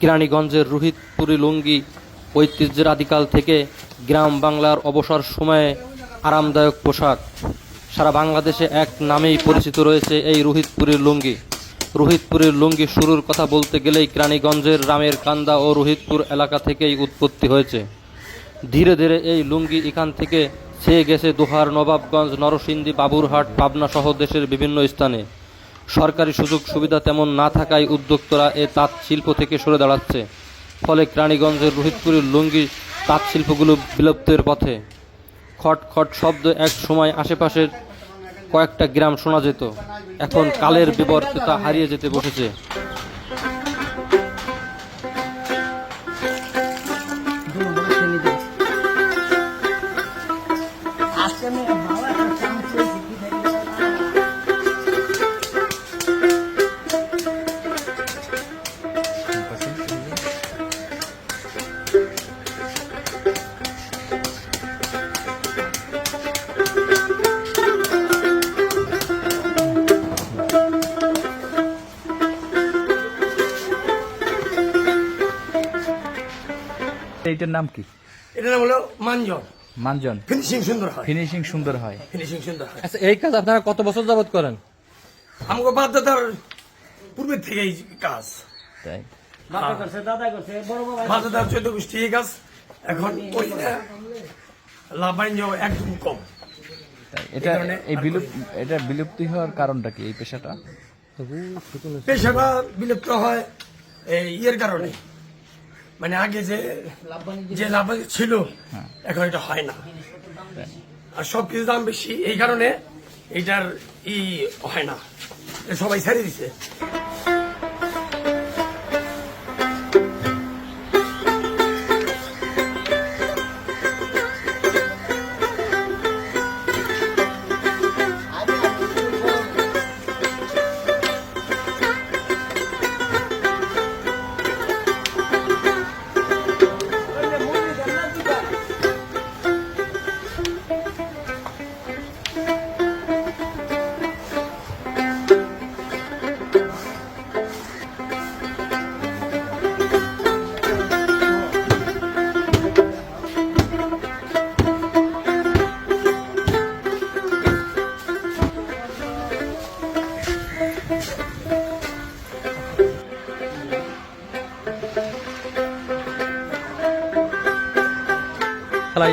কেরানীগঞ্জের রোহিতপুরী লুঙ্গি ঐতিহ্যের আদিকাল থেকে গ্রাম বাংলার অবসর সময়ে আরামদায়ক পোশাক। সারা বাংলাদেশে এক নামেই পরিচিত রয়েছে এই রোহিতপুরীর লুঙ্গি। রোহিতপুরীর লুঙ্গি শুরুর কথা বলতে গেলেই কেরানীগঞ্জের রামের কান্দা ও রোহিতপুর এলাকা থেকেই উৎপত্তি হয়েছে। ধীরে ধীরে এই লুঙ্গি এখান থেকে ছেয়ে গেছে দোহার, নবাবগঞ্জ, নরসিংদী, বাবুরহাট, পাবনা সহ দেশের বিভিন্ন স্থানে। সরকারি সুযোগ সুবিধা তেমন না থাকায় উদ্যোক্তারা এ তাঁত শিল্প থেকে সরে দাঁড়াচ্ছে। ফলে কেরানীগঞ্জের রোহিতপুরের লুঙ্গি তাঁত শিল্পগুলো বিলুপ্তের পথে। খট খট শব্দ এক সময় আশেপাশের কয়েকটা গ্রাম শোনা যেত, এখন কালের বিবর্তে তা হারিয়ে যেতে বসেছে। এইটার নাম কি? এটার নাম হলো মানজন। মানজন। ফিনিশিং সুন্দর হয়। ফিনিশিং সুন্দর হয়। ফিনিশিং সুন্দর হয়। আচ্ছা, এই কাজ আপনারা কত বছর যাবত করেন? আমাকে বাপ দাদার পূর্বের থেকে এই কাজ। তাই বাপ দাদার 14 গোষ্ঠী এই কাজ। এখন ওই লাভ বাণিজ্য একদম কম। এটা এটা বিলুপ্তি হওয়ার কারণটা কি? এই পেশাটা বিলুপ্ত হয় এই ইয়ের কারণে, মানে আগে যে লাভ ছিল এখন এটা হয় না, আর সবকিছু দাম বেশি, এই কারণে এটার হয় না, সবাই ছেড়ে দিছে।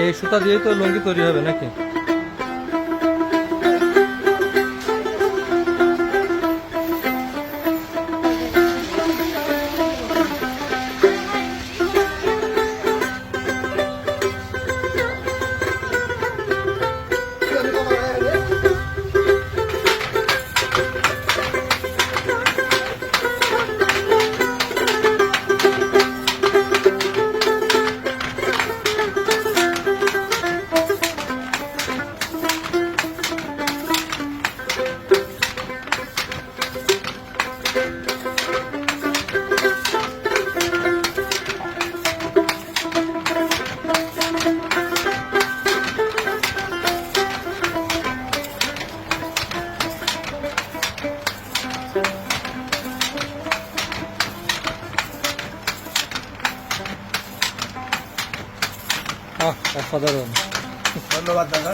এই সুতা দিয়ে তো লুঙ্গি তৈরি হবে নাকি? অসাধারণ, ধন্যবাদ দাদা।